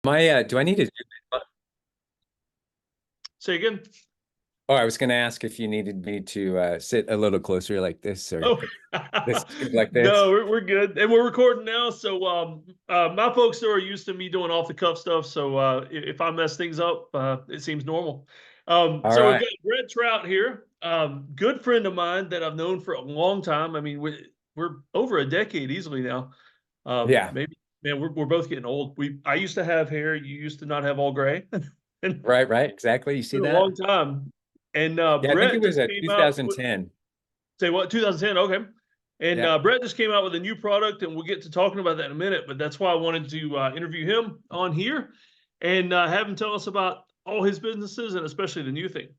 Do I need to Say again. Oh, I was going to ask if you needed me to sit a little closer like this or Oh, this like no, this. we're good, and we're recording now. So, my folks are used to me doing off the cuff stuff. So, if I mess things up, it seems normal. All So we've right. got Brett Traudt here, good friend of mine that I've known for a long time. I mean, we're over a decade easily now. Yeah. Maybe, man, we're both getting old. I used to have hair. You used to not have all gray, and it's Right, right. Exactly. You see been a that? long time. And Yeah, I think it Brett was just a came out with. 2010. Say what? 2010. Okay. And Yeah. Brett just came out with a new product, and we'll get to talking about that in a minute. But that's why I wanted to interview him on here and have him tell us about all his businesses and especially the new thing.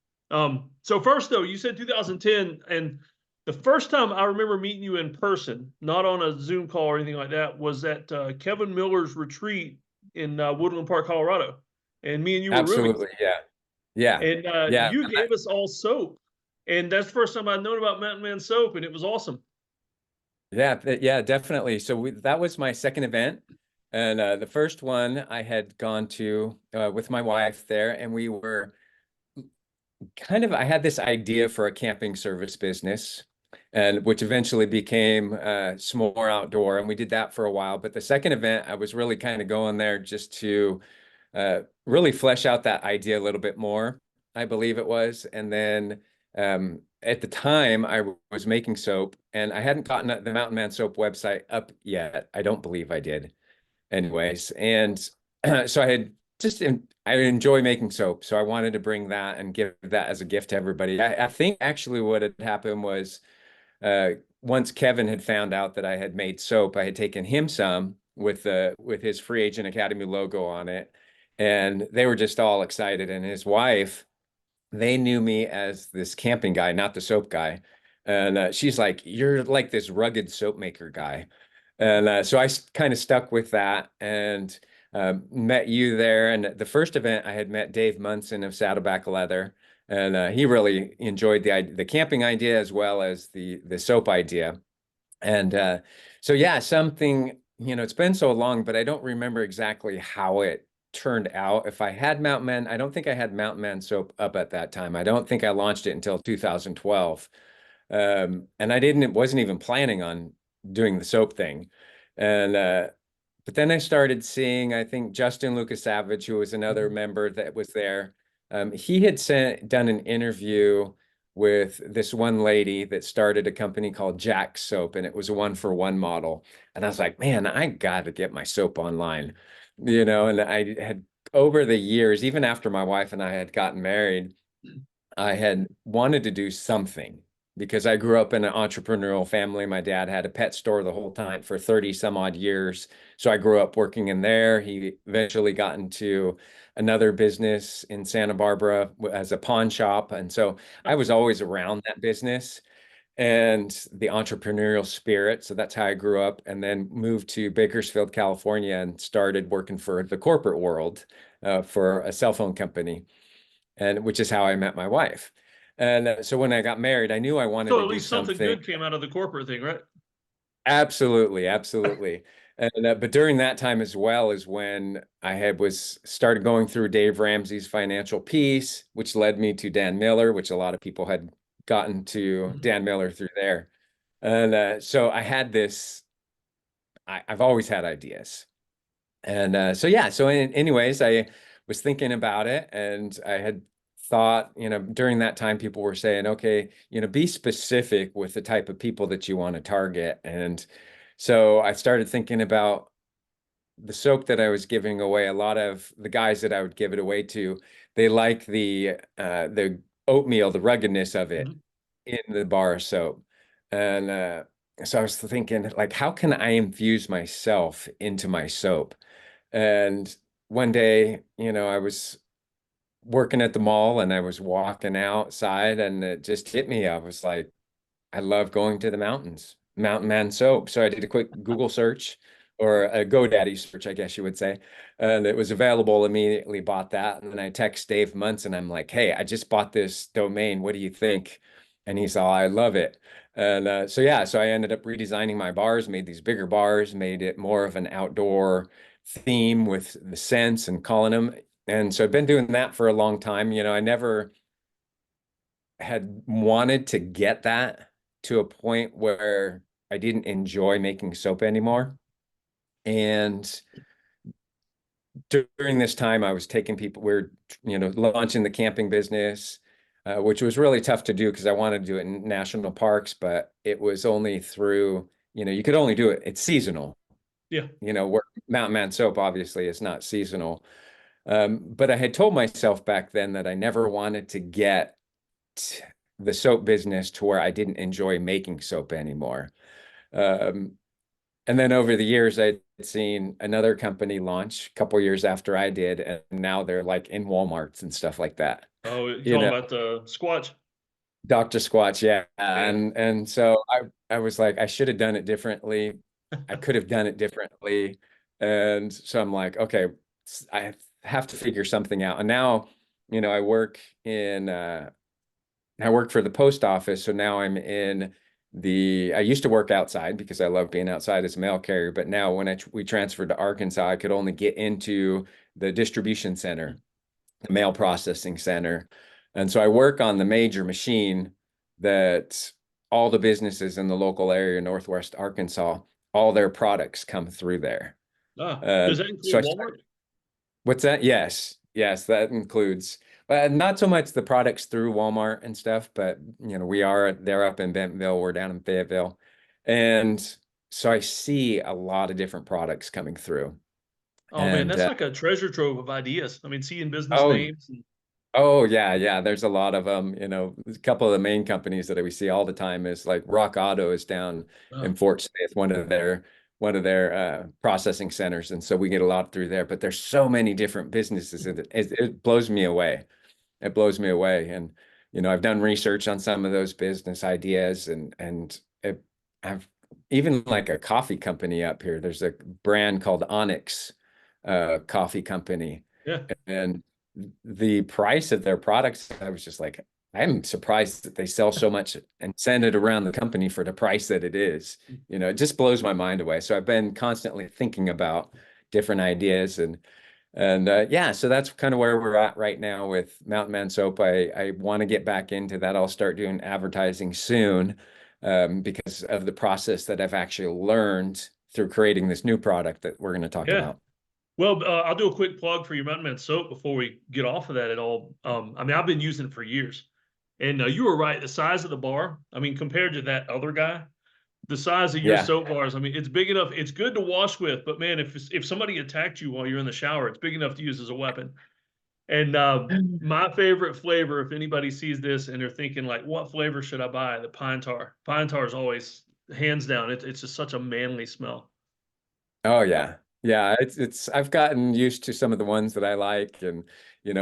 So first, though, you said 2010, and the first time I remember meeting you in person, not on a Zoom call or anything like that, was at Kevin Miller's retreat in Woodland Park, Colorado, and me and you were roommates. Absolutely. Yeah. Yeah. And Yeah. you gave us all soap, and that's the first time I'd known about Mountain Man soap, and it was awesome. Yeah, yeah, definitely. So that was my second event. And the first one I had gone to with my wife there, and we were I had this idea for a camping service business, and which eventually became S'more Outdoor, and we did that for a while. But the second event, I was really kind of going there just to really flesh out that idea a little bit more, I believe it was. And then at the time, I was making soap, and I hadn't gotten the Mountain Man Soap website up yet. I don't believe I did anyways. And so I enjoy making soap. So I wanted to bring that and give that as a gift to everybody. I think actually what had happened was uh, once Kevin had found out that I had made soap, I had taken him some with his Free Agent Academy logo on it. And they were just all excited. And his wife, they knew me as this camping guy, not the soap guy. And she's like, "You're like this rugged soap maker guy." And so I kind of stuck with that and met you there. And the first event, I had met Dave Munson of Saddleback Leather, and he really enjoyed the camping idea as well as the soap idea. And so yeah, something, it's been so long, but I don't remember exactly how it turned out. If I had Mountain Man, I don't think I had Mountain Man soap up at that time. I don't think I launched it until 2012. And wasn't even planning on doing the soap thing. And but then I started seeing, I think Justin Lucas Savage, who was another member that was there. He had done an interview with this one lady that started a company called Jack Soap, and it was a one for one model. And I was like, man, I got to get my soap online, and I had over the years, even after my wife and I had gotten married, I had wanted to do something because I grew up in an entrepreneurial family. My dad had a pet store the whole time for 30 some odd years. So I grew up working in there. He eventually got into another business in Santa Barbara as a pawn shop. And so I was always around that business and the entrepreneurial spirit. So that's how I grew up, and then moved to Bakersfield, California, and started working for the corporate world for a cell phone company, and which is how I met my wife. And so when I got married, I knew I wanted So to at do least something something. good came out of the corporate thing, right? Absolutely, absolutely. And but during that time as well is when I had was started going through Dave Ramsey's Financial Peace, which led me to Dan Miller, which a lot of people had gotten to Mhm. Dan Miller through there. And so I had this. I've always had ideas. And so yeah, so anyways, I was thinking about it, and I had thought, during that time people were saying, okay, be specific with the type of people that you want to target. And so I started thinking about the soap that I was giving away. A lot of the guys that I would give it away to, they like the oatmeal, the ruggedness of it Mhm. in the bar of soap. And so I was thinking, like, how can I infuse myself into my soap? And one day, I was working at the mall and I was walking outside and it just hit me. I was like, I love going to the mountains, Mountain Man soap. So I did a quick Google search or a GoDaddy search, I guess you would say. And it was available, immediately bought that. And then I text Dave Muntz and I'm like, hey, I just bought this domain. What do you think? And he's all, I love it. And so, yeah, so I ended up redesigning my bars, made these bigger bars, made it more of an outdoor theme with the scents and calling them. And so I've been doing that for a long time. You know, I never had wanted to get that to a point where I didn't enjoy making soap anymore. And during this time, I was taking people, we're, launching the camping business, which was really tough to do because I wanted to do it in national parks, but it was only through, you could only do it, it's seasonal. Yeah. Where Mountain Man soap obviously is not seasonal. But I had told myself back then that I never wanted to get the soap business to where I didn't enjoy making soap anymore. Um, and then over the years, I'd seen another company launch a couple years after I did, and now they're like in Walmarts and stuff like that. Oh, you're You talking know, about the Squatch? Dr. Squatch, yeah. Yeah. And so I was like, I should have done it differently. I could have done it differently. And so I'm like, okay, I have to figure something out. And now, I work in I work for the post office. So now I'm in I used to work outside because I love being outside as a mail carrier. But now when we transferred to Arkansas, I could only get into the distribution center, the mail processing center. And so I work on the major machine that all the businesses in the local area, Northwest Arkansas, all their products come through there. Does that So include Walmart? what's that? Yes. Yes, that includes, but not so much the products through Walmart and stuff, but they're up in Bentonville, we're down in Fayetteville. And so I see a lot of different products coming through. Oh man, And that's like a treasure trove of ideas. I mean, seeing business oh, names. oh yeah, yeah. There's a lot of them. A couple of the main companies that we see all the time is like Rock Auto is down Oh, in Fort Smith, one of their processing centers, and so we get a lot through there. But there's so many different businesses, and it blows me away. It blows me away. And I've done research on some of those business ideas, I've even like a coffee company up here. There's a brand called Onyx Coffee Company, yeah. and the price of their products, I was just like, I'm surprised that they sell so much and send it around the company for the price that it is. It just blows my mind away. So I've been constantly thinking about different ideas and yeah, so that's kind of where we're at right now with Mountain Man Soap. I want to get back into that. I'll start doing advertising soon because of the process that I've actually learned through creating this new product that we're going to talk Yeah. about. Well, I'll do a quick plug for your Mountain Man soap before we get off of that at all. I mean, I've been using it for years, and you were right. The size of the bar, I mean, compared to that other guy, the size of your Yeah. soap bars, I mean, it's big enough. It's good to wash with, but man, if somebody attacked you while you're in the shower, it's big enough to use as a weapon. And my favorite flavor, if anybody sees this and they're thinking like, what flavor should I buy? The pine tar. Pine tar is always hands down. It's just such a manly smell. Oh yeah. Yeah, it's I've gotten used to some of the ones that I like and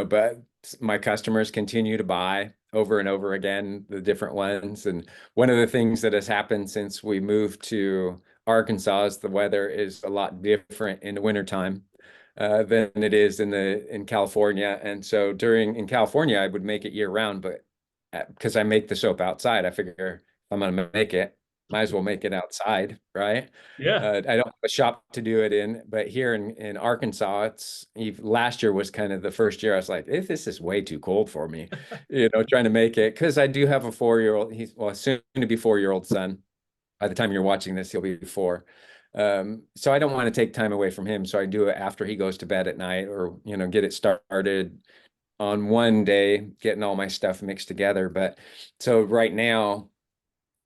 but my customers continue to buy over and over again the different ones. And one of the things that has happened since we moved to Arkansas is the weather is a lot different in the wintertime than it is in California. And so in California I would make it year round, but because I make the soap outside, I figure if I'm gonna make it, might as well make it outside, right? Yeah. I don't have a shop to do it in, but here in Arkansas, last year was kind of the first year I was like, this is way too cold for me, trying to make it because I do have a 4-year-old. He's soon to be 4-year-old son. By the time you're watching this, he'll be 4. So I don't want to take time away from him. So I do it after he goes to bed at night or, get it started on one day, getting all my stuff mixed together. But so right now,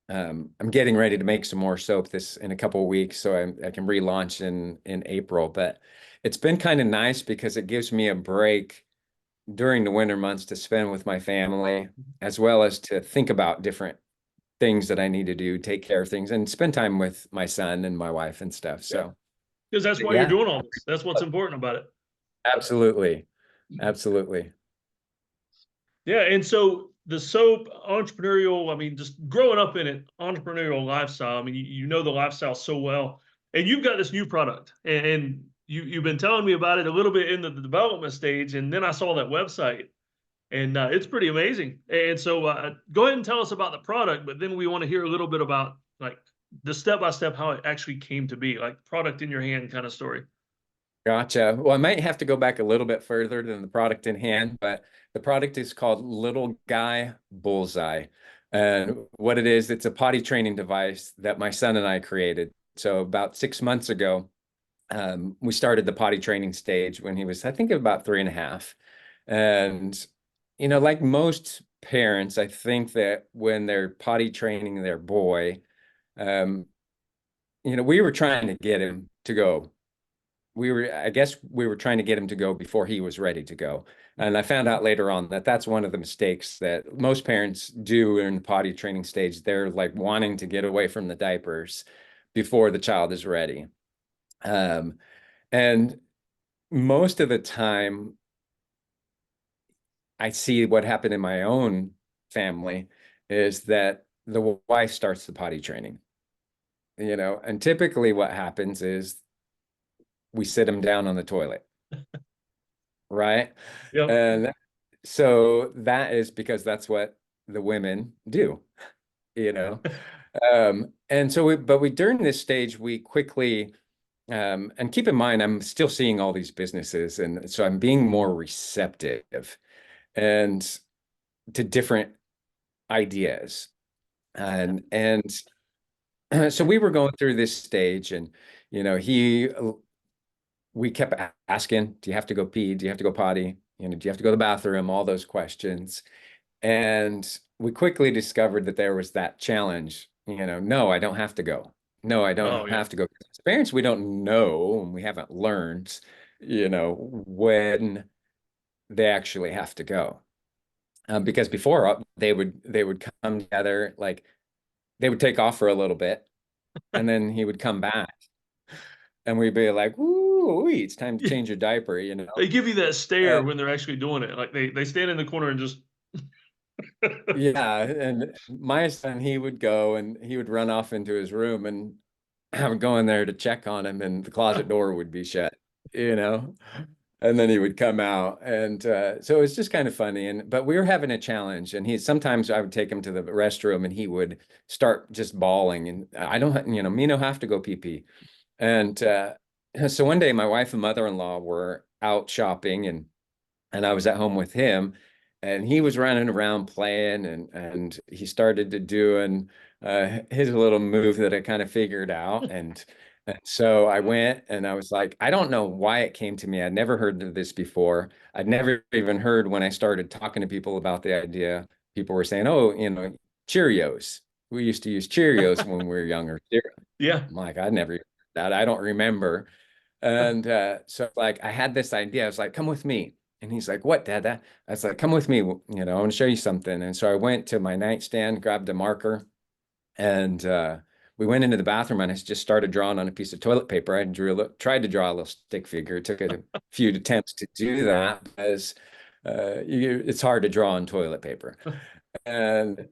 I'm getting ready to make some more soap this in a couple of weeks, so I can relaunch in April. But it's been kind of nice because it gives me a break during the winter months to spend with my family, as well as to think about different things that I need to do, take care of things, and spend time with my son and my wife and stuff. Yeah. So Because that's why you're yeah, doing all this. That's what's important about it. absolutely, absolutely. Yeah. And so the soap entrepreneurial, I mean, just growing up in it, entrepreneurial lifestyle. I mean, you know the lifestyle so well. And you've got this new product. And you've been telling me about it a little bit in the development stage. And then I saw that website. And it's pretty amazing. And so go ahead and tell us about the product, but then we want to hear a little bit about like the step by step how it actually came to be, like product in your hand kind of story. Gotcha. Well, I might have to go back a little bit further than the product in hand, but the product is called Little Guy Bullseye. And what it is, it's a potty training device that my son and I created. So about 6 months ago, we started the potty training stage when he was, I think, about 3.5. And, like most parents, I think that when they're potty training their boy, um, we were trying to get him to go. I guess we were trying to get him to go before he was ready to go. And I found out later on that that's one of the mistakes that most parents do in the potty training stage. They're like wanting to get away from the diapers before the child is ready. Um, and most of the time, I see what happened in my own family is that the wife starts the potty training, and typically what happens is we sit him down on the toilet, right? Yep. And so that is because that's what the women do, you know. And so but during this stage, we quickly, and keep in mind, I'm still seeing all these businesses, and so I'm being more receptive and to different ideas. And so we were going through this stage, and we kept asking, do you have to go pee? Do you have to go potty? Do you have to go to the bathroom? All those questions. And we quickly discovered that there was that challenge, no, I don't have to go. No, I Oh don't yeah. have to go. As parents, we don't know, and we haven't learned, when they actually have to go. Because before they would come together, like they would take off for a little bit, and then he would come back, and we'd be like, "Ooh, it's time to Yeah. change your diaper," They give you that stare And when they're actually doing it. Like they stand in the corner and just yeah, and my son, he would go and he would run off into his room, and I would go in there to check on him, and the closet door would be shut, you know, and then he would come out, and so it was just kind of funny. But we were having a challenge, and sometimes I would take him to the restroom, and he would start just bawling, and I don't, me no have to go pee pee, and so one day my wife and mother-in-law were out shopping, and I was at home with him, and he was running around playing, and he started to doing his little move that I kind of figured out, and so I went and I was like, I don't know why it came to me. I'd never heard of this before. I'd never even heard when I started talking to people about the idea. People were saying, "Oh, Cheerios. We used to use Cheerios when we were younger." yeah. I'm like, I never heard that. I don't remember. And so like I had this idea. I was like, come with me. And he's like, what, Dad? I was like, come with me. I want to show you something. And so I went to my nightstand, grabbed a marker, and we went into the bathroom, and I just started drawing on a piece of toilet paper. I tried to draw a little stick figure. It took a few attempts to do that because it's hard to draw on toilet paper. And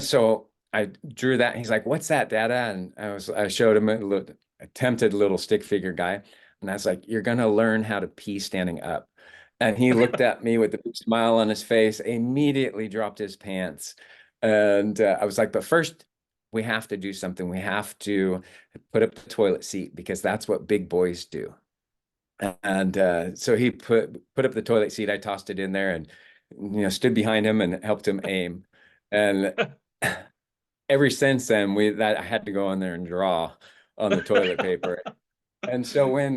so I drew that. He's like, "What's that, Dada?" And I showed him a little attempted little stick figure guy, and I was like, "You're gonna learn how to pee standing up." And he looked at me with a big smile on his face, immediately dropped his pants, and I was like, "But first, we have to do something. We have to put up the toilet seat because that's what big boys do." And so he put up the toilet seat. I tossed it in there, and stood behind him and helped him aim. And ever since then, I had to go on there and draw on the toilet paper. And so when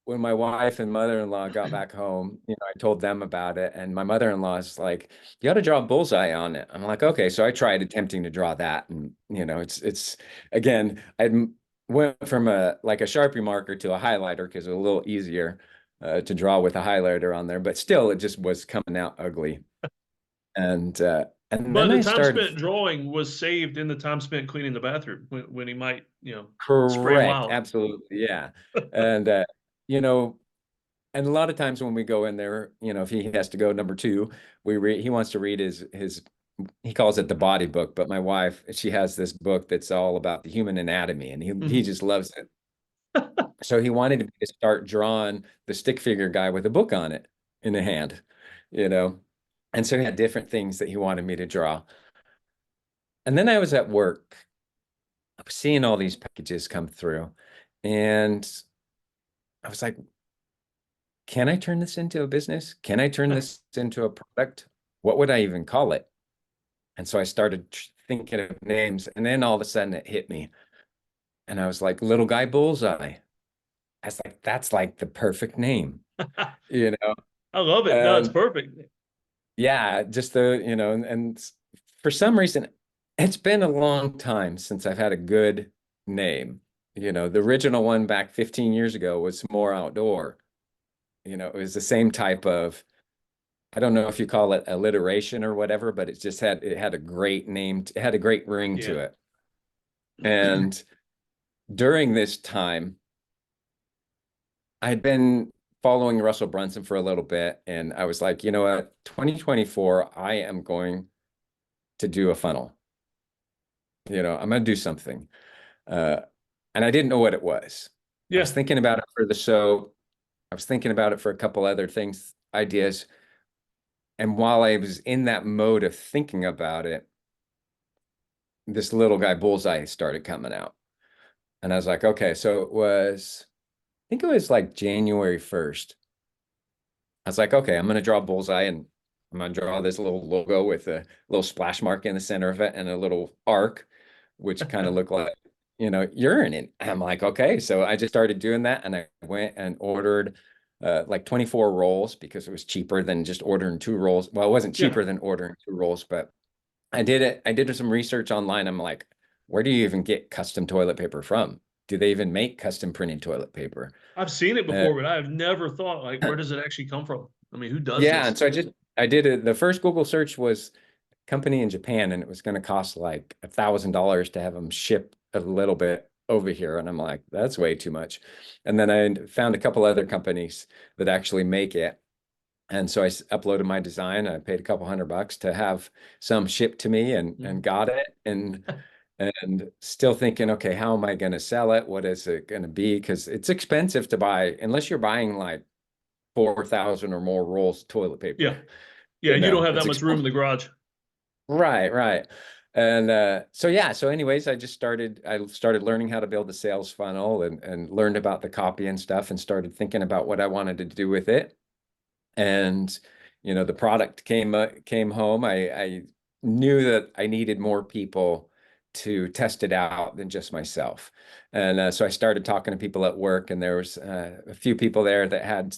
my wife and mother-in-law got back home, I told them about it, and my mother-in-law is like, "You got to draw a bullseye on it." I'm like, "Okay." So I tried attempting to draw that, and it's again, I went from a Sharpie marker to a highlighter because it was a little easier to draw with a highlighter on there, but still, it just was coming out ugly. And But then the I time started. spent drawing was saved in the time spent cleaning the bathroom when he might, spray them Correct. out. Absolutely. Yeah. And you know, and a lot of times when we go in there, if he has to go number two, he wants to read his he calls it the body book, but my wife, she has this book that's all about the human anatomy, and he Mhm. just loves it. So he wanted me to start drawing the stick figure guy with a book on it in the hand, you know. And so he had different things that he wanted me to draw. And then I was at work, I was seeing all these packages come through, and I was like, can I turn this into a business? Can I turn this into a product? What would I even call it? And so I started thinking of names, and then all of a sudden it hit me. And I was like, Little Guy Bullseye. I was like, that's like the perfect name, you know? I love it. No, it's And perfect. yeah, just and for some reason, it's been a long time since I've had a good name. The original one back 15 years ago was more outdoor. It was the same type of, I don't know if you call it alliteration or whatever, but it had a great name, it had a great ring to Yeah. it. And during this time, I'd been following Russell Brunson for a little bit, and I was like, you know what, 2024, I am going to do a funnel. I'm going to do something. Uh, and I didn't know what it was. I was Yeah. thinking about it for the show. I was thinking about it for a couple other things, ideas. And while I was in that mode of thinking about it, this Little Guy Bullseye started coming out. And I was like, okay, so I think it was like January 1st. I was like, okay, I'm going to draw Bullseye, and I'm going to draw this little logo with a little splash mark in the center of it and a little arc, which kind of looked like, urine. And I'm like, okay. So I just started doing that, and I went and ordered like 24 rolls because it was cheaper than just ordering 2 rolls. Well, it wasn't Yeah. cheaper than ordering 2 rolls, but I did it. I did some research online. I'm like, where do you even get custom toilet paper from? Do they even make custom printed toilet paper? I've seen it Uh, before, but I've never thought like, where does it actually come from? I mean, who does yeah, this? and so I did it. The first Google search was company in Japan, and it was going to cost like $1,000 to have them ship a little bit over here. And I'm like, that's way too much. And then I found a couple other companies that actually make it. And so I uploaded my design. I paid a couple $100 to have some shipped to me, and Mhm. got it. And still thinking, okay, how am I going to sell it? What is it going to be? Because it's expensive to buy, unless you're buying like 4,000 or more rolls of toilet paper. Yeah. Yeah. You don't have that It's much room in the garage. right, right. And so anyways, I started learning how to build the sales funnel, and learned about the copy and stuff, and started thinking about what I wanted to do with it. And the product came home. I knew that I needed more people to test it out than just myself. And so I started talking to people at work, and there was a few people there that had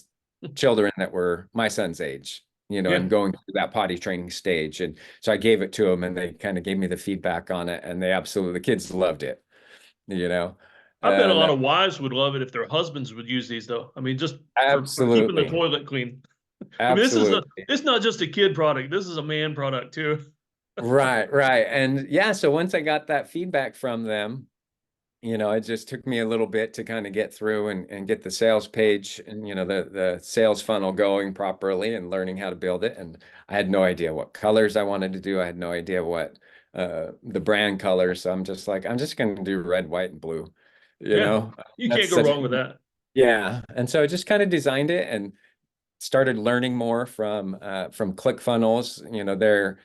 children that were my son's age, Yeah. and going through that potty training stage. And so I gave it to them, and they kind of gave me the feedback on it, and the kids loved it, you know. I bet a And lot of wives would love it if their husbands would use these though. I mean, just for keeping the absolutely, toilet clean. I mean, absolutely. it's not just a kid product. This is a man product too. Right, right. And yeah, so once I got that feedback from them, it just took me a little bit to kind of get through, and get the sales page and the sales funnel going properly, and learning how to build it. And I had no idea what colors I wanted to do. I had no idea what the brand colors. So I'm just like, I'm just going to do red, white, and blue. You Yeah. know, You that's can't go such wrong with that. yeah. And so I just kind of designed it, and started learning more from ClickFunnels, their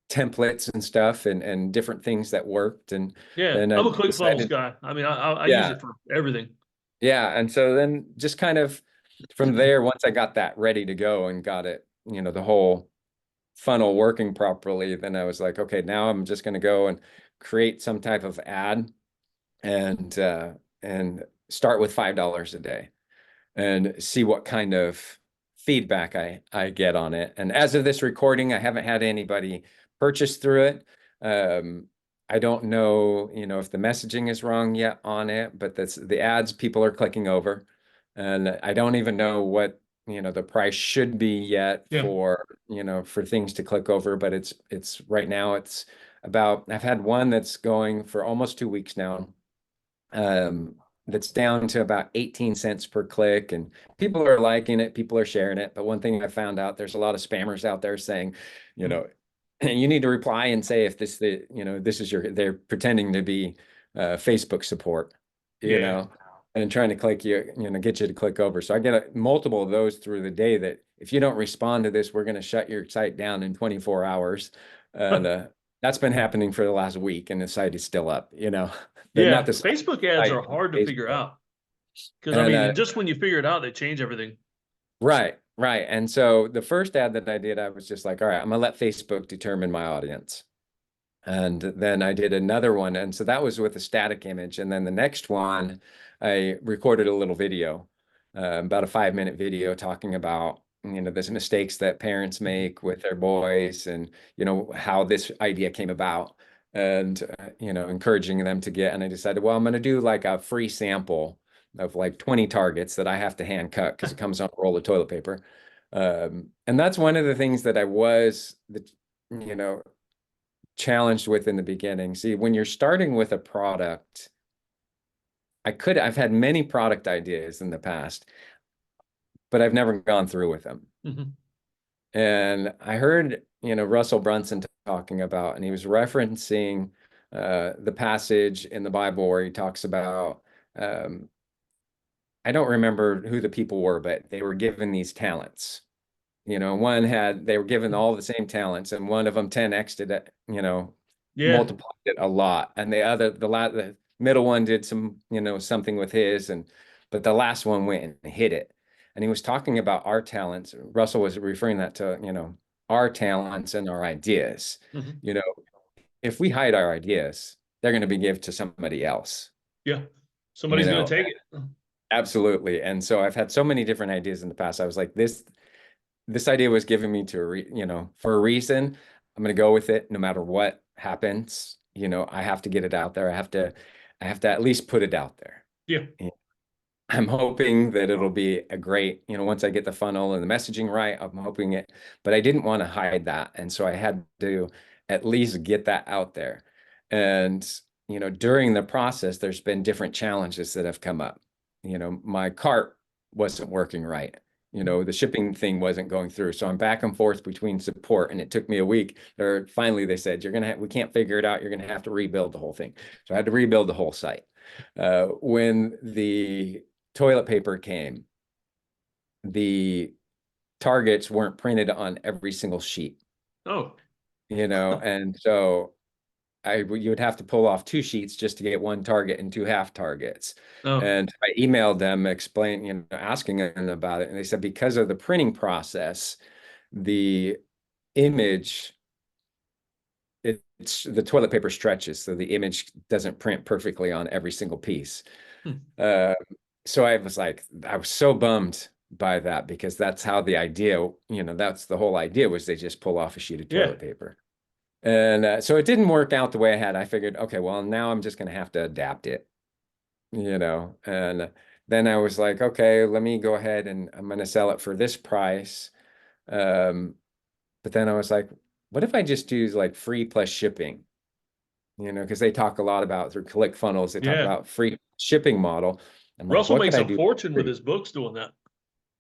templates and stuff, and different things that worked. And Yeah. then I I'm a ClickFunnels decided, guy. I mean, I use yeah, it for everything. yeah. And so then just kind of from there, once I got that ready to go and got it, the whole funnel working properly, then I was like, okay, now I'm just going to go and create some type of ad, and start with $5 a day, and see what kind of feedback I get on it. And as of this recording, I haven't had anybody purchase through it. Um, I don't know, if the messaging is wrong yet on it, but that's the ads people are clicking over. And I don't even know what, the price should be yet Yeah. for things to click over, but it's right now it's about, I've had one that's going for almost 2 weeks now. Um, that's down to about 18 cents per click, and people are liking it, people are sharing it. But one thing I found out, there's a lot of spammers out there saying, you Mm. know, you need to reply and say if this is they're pretending to be Facebook support, Yeah. and trying to get you to click over. So I get multiple of those through the day, that if you don't respond to this, we're going to shut your site down in 24 hours. And that's been happening for the last week, and the site is still up, but not Yeah. the Facebook ads site, are hard to figure Facebook. out because I And mean, just when you figure it out, they change everything. Right, right. And so the first ad that I did, I was just like, all right, I'm gonna let Facebook determine my audience. And then I did another one. And so that was with a static image. And then the next one, I recorded a little video, about a 5-minute video talking about, the mistakes that parents make with their boys and, how this idea came about and, encouraging them to get. And I decided, well, I'm going to do like a free sample of like 20 targets that I have to hand cut because it comes on a roll of toilet paper. And that's one of the things that I was, you know, challenged with in the beginning. See, when you're starting with a product, I've had many product ideas in the past, but I've never gone through with them. Mhm. And I heard, Russell Brunson talking about, and he was referencing the passage in the Bible where he talks about, I don't remember who the people were, but they were given these talents. They were given all the same talents, and one of them 10x'd it, Yeah. multiplied it a lot. And the middle one did something with his, but the last one went and hit it. And he was talking about our talents. Russell was referring that to, our talents and our ideas. Mhm. You know, if we hide our ideas, they're going to be given to somebody else, Yeah. you Somebody's going know, to take it. absolutely. And so I've had so many different ideas in the past. I was like, this idea was given me for a reason. I'm going to go with it no matter what happens. I have to get it out there. I have to at least put it out there. Yeah. And I'm hoping that it'll be a great, once I get the funnel and the messaging right, I'm hoping it, but I didn't want to hide that. And so I had to at least get that out there. And, during the process, there's been different challenges that have come up. My cart wasn't working right. The shipping thing wasn't going through. So I'm back and forth between support, and it took me a week. Or finally they said, we can't figure it out. You're gonna have to rebuild the whole thing. So I had to rebuild the whole site. When the toilet paper came, the targets weren't printed on every single sheet, Oh. and so you would have to pull off 2 sheets just to get one target and 2 half targets. Oh. And I emailed them, asking them about it. And they said, because of the printing process, the image, it's the toilet paper stretches, so the image doesn't print perfectly on every single piece. Hmm. Uh, so I was so bummed by that because that's how the idea, that's the whole idea was they just pull off a sheet of Yeah. toilet paper. And so it didn't work out the way I had. I figured, okay, well, now I'm just going to have to adapt it, and then I was like, okay, let me go ahead and I'm going to sell it for this price. Um, but then I was like, what if I just do like free plus shipping? Because they talk a lot about through ClickFunnels, they talk Yeah. about free shipping model. I'm like, Russell what could makes I a do? fortune with Free? his books doing that.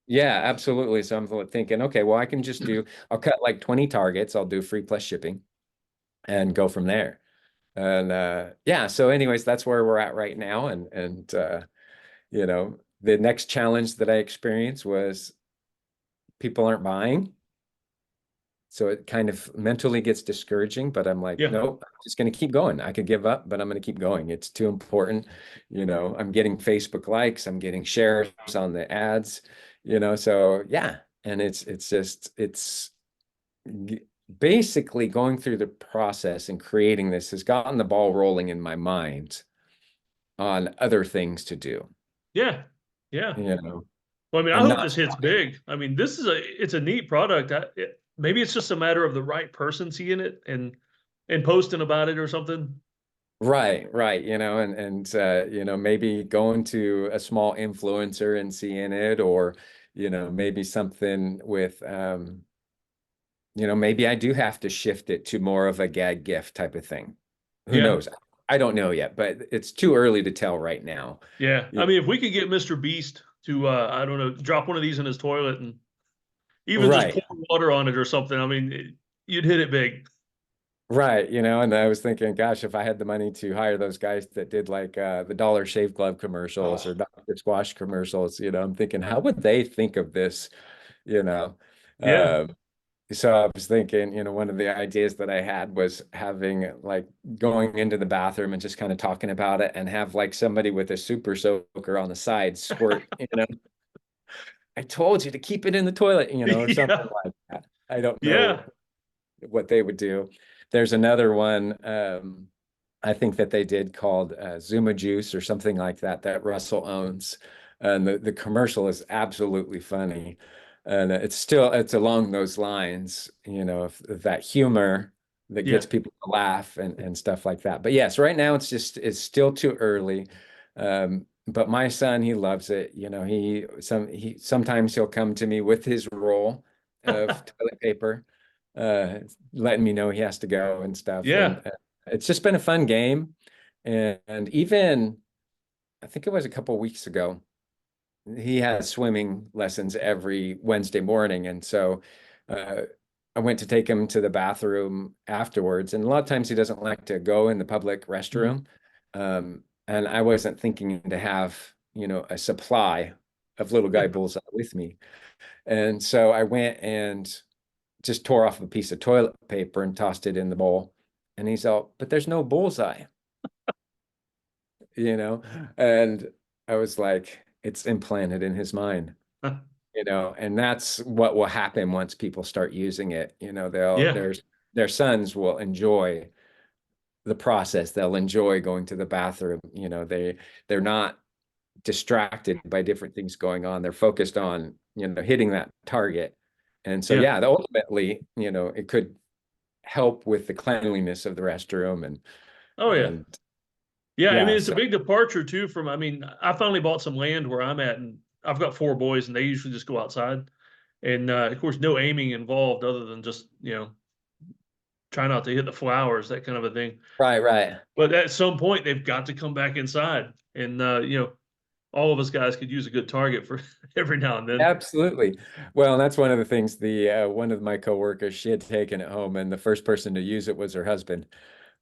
Yeah, absolutely. So I'm thinking, okay, well, I'll cut like 20 targets, I'll do free plus shipping and go from there. And yeah, so anyways, that's where we're at right now. And the next challenge that I experienced was people aren't buying. So it kind of mentally gets discouraging, but I'm like, Yeah. nope, I'm just going to keep going. I could give up, but I'm going to keep going. It's too important. I'm getting Facebook likes, I'm getting shares on the ads, so yeah. And it's basically going through the process and creating this has gotten the ball rolling in my mind on other things to do, Yeah. Yeah. you know, Well, I mean, I and hope not this hits big. I mean, it's a neat product. Maybe it's just a matter of the right person seeing it and posting about it or something. right, right, and maybe going to a small influencer and seeing it, or maybe something with maybe I do have to shift it to more of a gag gift type of thing. Who Yeah. knows? I don't know yet, but it's too early to tell right now. Yeah. You I mean, if we could get Mr. Beast to, I don't know, drop one of these in his toilet and even just Right. pour water on it or something, I mean, you'd hit it big. Right, and I was thinking, gosh, if I had the money to hire those guys that did like the Dollar Shave Glove commercials or Oh, Dr. Squash commercials, I'm thinking, how would they think of this, you know? yeah. Um, so I was thinking, one of the ideas that I had was having like going into the bathroom and just kind of talking about it and have like somebody with a super soaker on the side squirt, I told you to keep it in the toilet, or something Yeah. like that. I don't Yeah. know what they would do. There's another one, I think that they did called Zuma Juice or something like that, that Russell owns. And the commercial is absolutely funny. And it's along those lines, of that humor that Yeah. gets people to laugh and stuff like that. But yes, right now it's still too early. But my son, he loves it. He sometimes he'll come to me with his roll of toilet paper, uh, letting me know he has to go and stuff. Yeah. And it's just been a fun game. And even I think it was a couple of weeks ago, he has swimming lessons every Wednesday morning. And so uh, I went to take him to the bathroom afterwards. And a lot of times he doesn't like to go in the public Mhm. restroom. And I wasn't thinking to have, a supply of Little Guy Bullseye with me. And so I went and just tore off a piece of toilet paper and tossed it in the bowl. And he's all, but there's no bullseye, you know? And I was like, it's implanted in his mind, and that's what will happen once people start using it. Yeah. Their sons will enjoy the process. They'll enjoy going to the bathroom. They're not distracted by different things going on. They're focused on, hitting that target. And so, Yeah. yeah, ultimately, it could help with the cleanliness of the restroom Oh yeah. and Yeah. I mean, yeah, it's a so big departure too from, I mean, I finally bought some land where I'm at, and I've got four boys and they usually just go outside. And of course, no aiming involved other than just, try not to hit the flowers, that kind of a thing. right. But at some point, they've got to come back inside. And, all of us guys could use a good target for every now and then. Absolutely. Well, and that's one of the things the one of my coworkers, she had taken it home and the first person to use it was her husband.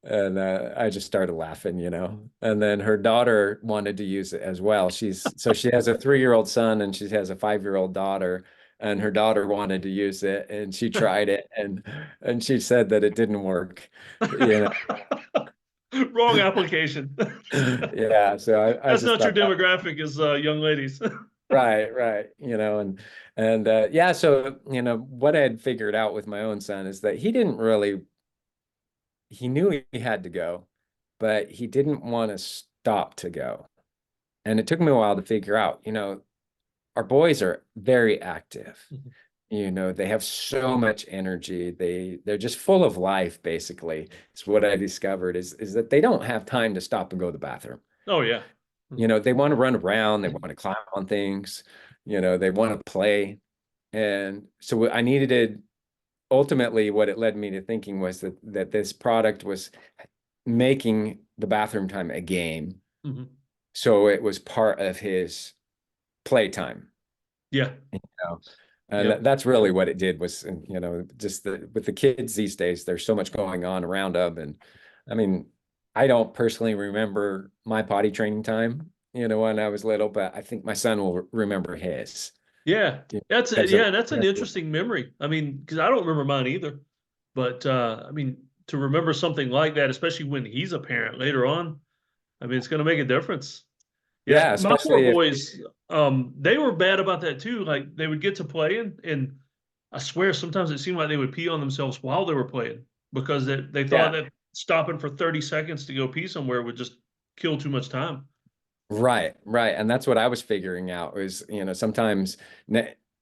And I just started laughing. And then her daughter wanted to use it as well. So she has a 3-year-old son and she has a 5-year-old daughter. And her daughter wanted to use it and she tried it and she said that it didn't work. You Wrong application. Yeah, so I That's just not your thought that. demographic is young ladies. Right. And yeah, so what I had figured out with my own son is that he knew he had to go, but he didn't want to stop to go. And it took me a while to figure out, our boys are very active. They have so much energy. They're just full of life, basically. It's what I discovered is that they don't have time to stop and go to the bathroom. Oh yeah. They want to run around, they want to climb on things, they want to play. And so I needed to ultimately what it led me to thinking was that this product was making the bathroom time a game. Mhm. So it was part of his playtime, Yeah. you know. And Yep. that's really what it did was, just with the kids these days, there's so much going on around them. And I mean, I don't personally remember my potty training time, when I was little, but I think my son will remember his. Yeah. Because of That's an interesting memory. I mean, because I don't remember mine either. But I mean, to remember something like that, especially when he's a parent later on, I mean, it's going to make a difference. Yeah, yeah, my poor especially if boys, they were bad about that too. Like they would get to playing, and I swear sometimes it seemed like they would pee on themselves while they were playing because they thought yeah. that stopping for 30 seconds to go pee somewhere would just kill too much time. Right. And that's what I was figuring out was, sometimes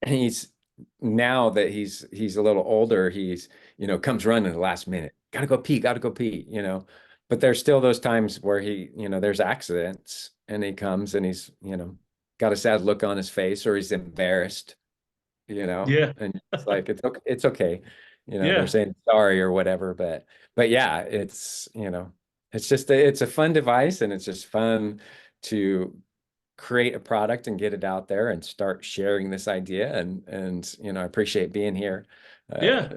he's now that he's a little older, he's, comes running at the last minute. Gotta go pee. But there's still those times where there's accidents and he comes and he's, got a sad look on his face or he's embarrassed, Yeah, and it's like it's okay. They're yeah, saying sorry or whatever, but yeah, it's a fun device and it's just fun to create a product and get it out there and start sharing this idea and I appreciate being here uh yeah.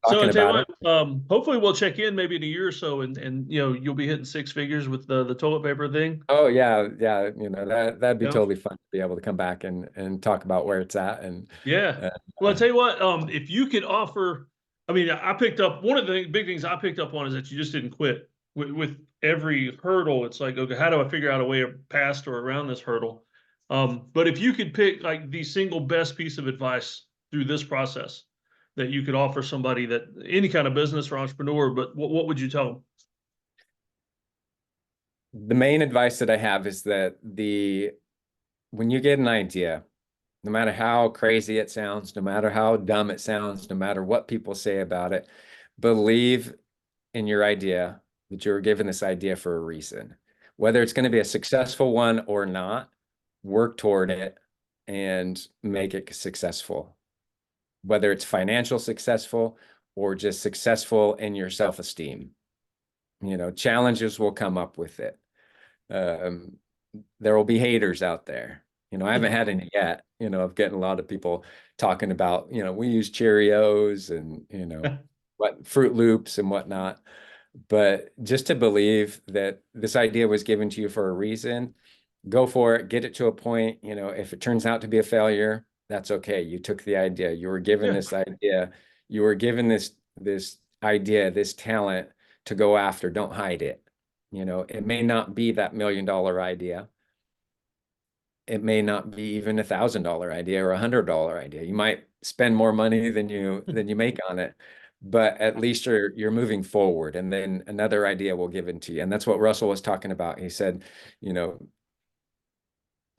So I talking tell you about it. what, hopefully we'll check in maybe in a year or so, and you'll be hitting six figures with the toilet paper thing. Oh yeah, that'd be Yeah, totally fun to be able to come back and talk about where it's at and yeah. uh, Well, I tell you what, if you could offer, I mean, I picked up one of the big things I picked up on is that you just didn't quit with every hurdle. It's like, okay, how do I figure out a way past or around this hurdle? But if you could pick like the single best piece of advice through this process that you could offer somebody, that any kind of business or entrepreneur, but what would you tell them? The main advice that I have is that when you get an idea, no matter how crazy it sounds, no matter how dumb it sounds, no matter what people say about it, believe in your idea, that you were given this idea for a reason. Whether it's going to be a successful one or not, work toward it and make it successful. Whether it's financial successful or just successful in your self-esteem. Challenges will come up with it. There will be haters out there. I haven't had any yet. I've gotten a lot of people talking about, we use Cheerios and, what Fruit Loops and whatnot. But just to believe that this idea was given to you for a reason, go for it, get it to a point. If it turns out to be a failure, that's okay. You took the idea. You were given Yeah. this idea. You were given this idea, this talent to go after. Don't hide it. It may not be that $1 million idea. It may not be even $1,000 idea or $100 idea. You might spend more money than you make on it, but at least you're moving forward, and then another idea will give it to you. And that's what Russell was talking about. He said,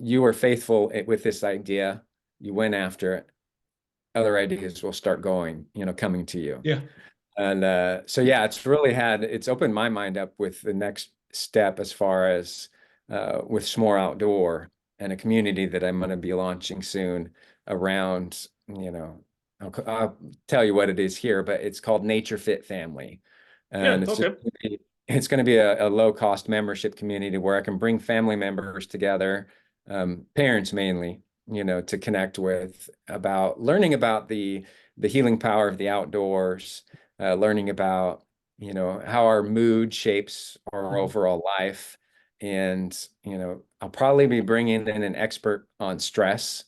you were faithful with this idea. You went after it. Other ideas will start coming to you. Yeah. And so, yeah, it's opened my mind up with the next step as far as with S'more Outdoor and a community that I'm going to be launching soon around, I'll tell you what it is here, but it's called Nature Fit Family. Yeah. And Okay. it's going to be a low cost membership community where I can bring family members together, parents mainly, to connect with, about learning about the healing power of the outdoors, learning about, how our mood shapes our Mhm. overall life. And, I'll probably be bringing in an expert on stress,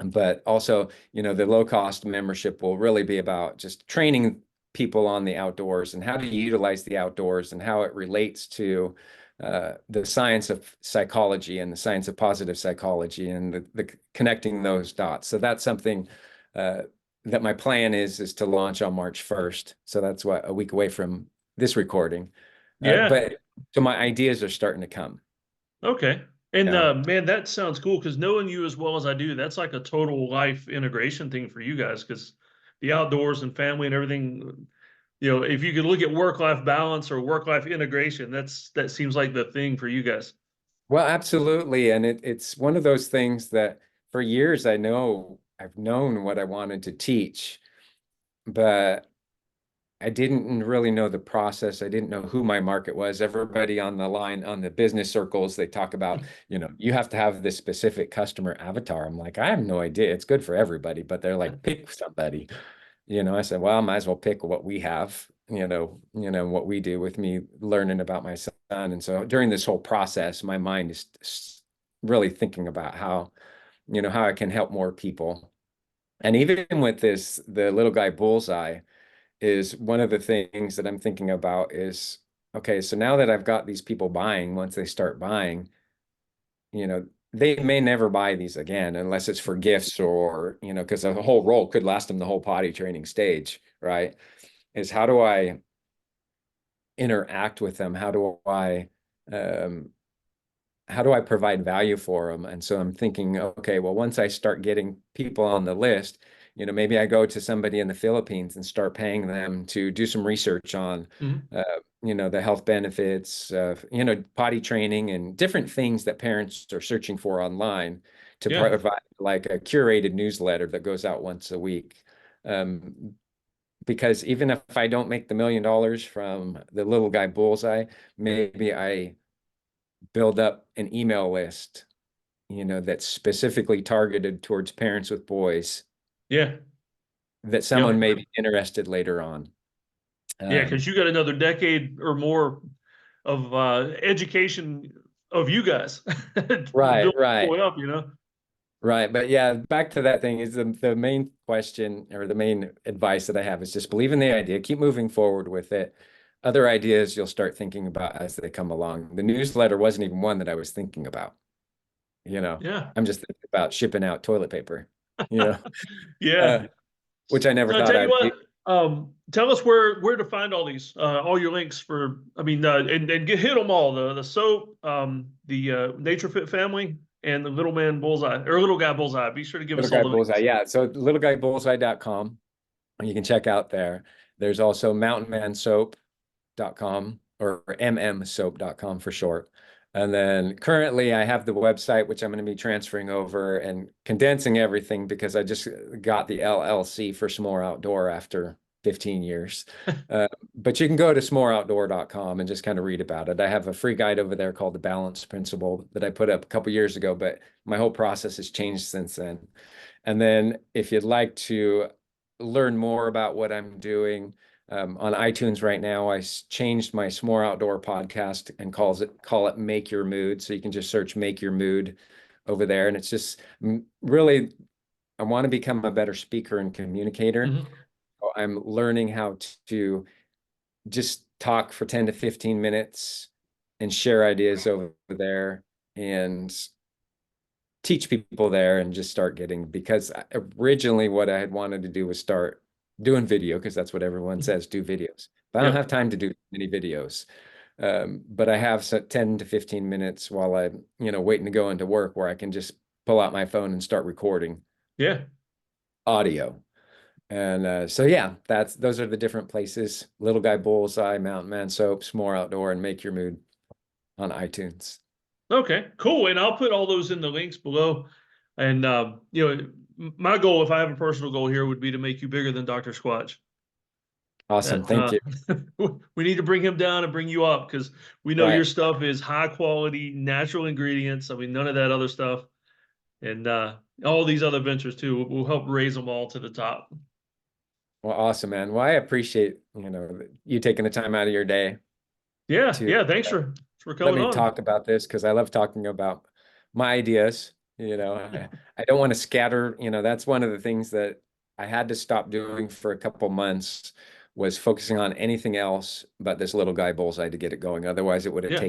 but also, the low cost membership will really be about just training people on the outdoors and how to utilize the outdoors and how it relates to the science of psychology and the science of positive psychology and the connecting those dots. So that's something that my plan is to launch on March 1st. So that's what, a week away from this recording. Yeah. But so my ideas are starting to come. Okay. And Yeah. man, that sounds cool, because knowing you as well as I do, that's like a total life integration thing for you guys, because the outdoors and family and everything, if you could look at work-life balance or work-life integration, that seems like the thing for you guys. Well, absolutely. And it's one of those things that for years I've known what I wanted to teach, but I didn't really know the process. I didn't know who my market was. Everybody on the line, on the business circles, they talk about, you have to have this specific customer avatar. I'm like, I have no idea. It's good for everybody, but they're like, pick somebody. I said, well, I might as well pick what we have, what we do, with me learning about my son. And so during this whole process, my mind is really thinking about how I can help more people. And even with the Little Guy Bullseye is one of the things that I'm thinking about is, okay, so now that I've got these people buying, once they start buying, they may never buy these again unless it's for gifts or, because the whole roll could last them the whole potty training stage, right? Is how do I interact with them? Um, how do I provide value for them? And so I'm thinking, okay, well, once I start getting people on the list, maybe I go to somebody in the Philippines and start paying them to do some research on, Mhm. the health benefits of, potty training and different things that parents are searching for online to Yeah. provide like a curated newsletter that goes out once a week. Because even if I don't make the $1 million from the Little Guy Bullseye, maybe I build up an email list, that's specifically targeted towards parents with boys Yeah. that Yep. someone may be interested later on. Yeah. Because you got another decade or more of education of you guys Right, building the right, way up. right. But yeah, back to that thing is the main question or the main advice that I have is just believe in the idea, keep moving forward with it. Other ideas you'll start thinking about as they come along. The newsletter wasn't even one that I was thinking about. Yeah. I'm just thinking about shipping out toilet paper, you know, Yeah. which I never So I thought tell you I'd be. what, tell us where to find all these, all your links for, I mean, and hit them all, the soap, the Nature Fit family, and the Little Man Bullseye, or Little Guy Bullseye. Be sure to give Little us all Guy the Bullseye. links. Yeah. So littleguybullseye.com. You can check out there. There's also mountainmansoap.com or mmsoap.com for short. And then currently I have the website, which I'm going to be transferring over and condensing everything because I just got the LLC for S'more Outdoor after 15 years. But you can go to s'moreoutdoor.com and just kind of read about it. I have a free guide over there called The Balance Principle that I put up a couple years ago, but my whole process has changed since then. And then if you'd like to learn more about what I'm doing, on iTunes right now, I changed my S'more Outdoor podcast and call it Make Your Mood. So you can just search Make Your Mood over there. And it's just really, I want to become a better speaker and communicator. Mhm. I'm learning how to just talk for 10 to 15 minutes and share ideas over there and teach people there and just start getting, because originally what I had wanted to do was start doing video because that's what everyone says, do videos. But I don't Yep. have time to do many videos. But I have 10 to 15 minutes while I'm, waiting to go into work where I can just pull out my phone and start recording Yeah. audio. And so yeah, those are the different places. Little Guy Bullseye, Mountain Man Soaps, More Outdoor, and Make Your Mood on iTunes. Okay, cool. And I'll put all those in the links below. And my goal, if I have a personal goal here, would be to make you bigger than Dr. Squatch. Awesome. That Thank you. we need to bring him down and bring you up, because we know your Right. stuff is high quality, natural ingredients. I mean, none of that other stuff. And all these other ventures too will help raise them all to the top. Well, awesome, man. Well, I appreciate, you taking the time out of your day Yeah, to yeah. Thanks for let coming me on. talk about this because I love talking about my ideas. I don't want to scatter, that's one of the things that I had to stop doing for a couple months was focusing on anything else but this Little Guy Bullseye to get it going. Otherwise, Yeah. it would have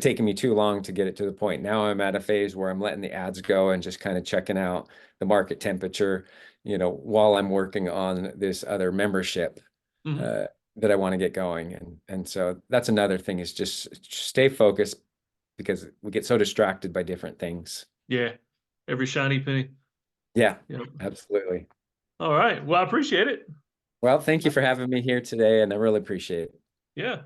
taken me too long to get it to the point. Now I'm at a phase where I'm letting the ads go and just kind of checking out the market temperature, while I'm working on this other membership Mhm. uh, that I want to get going. And so that's another thing is just stay focused because we get so distracted by different things. Yeah. Every shiny penny. Yeah, Yep. absolutely. All right. Well, I appreciate it. Well, thank you for having me here today, and I really appreciate it. Yeah.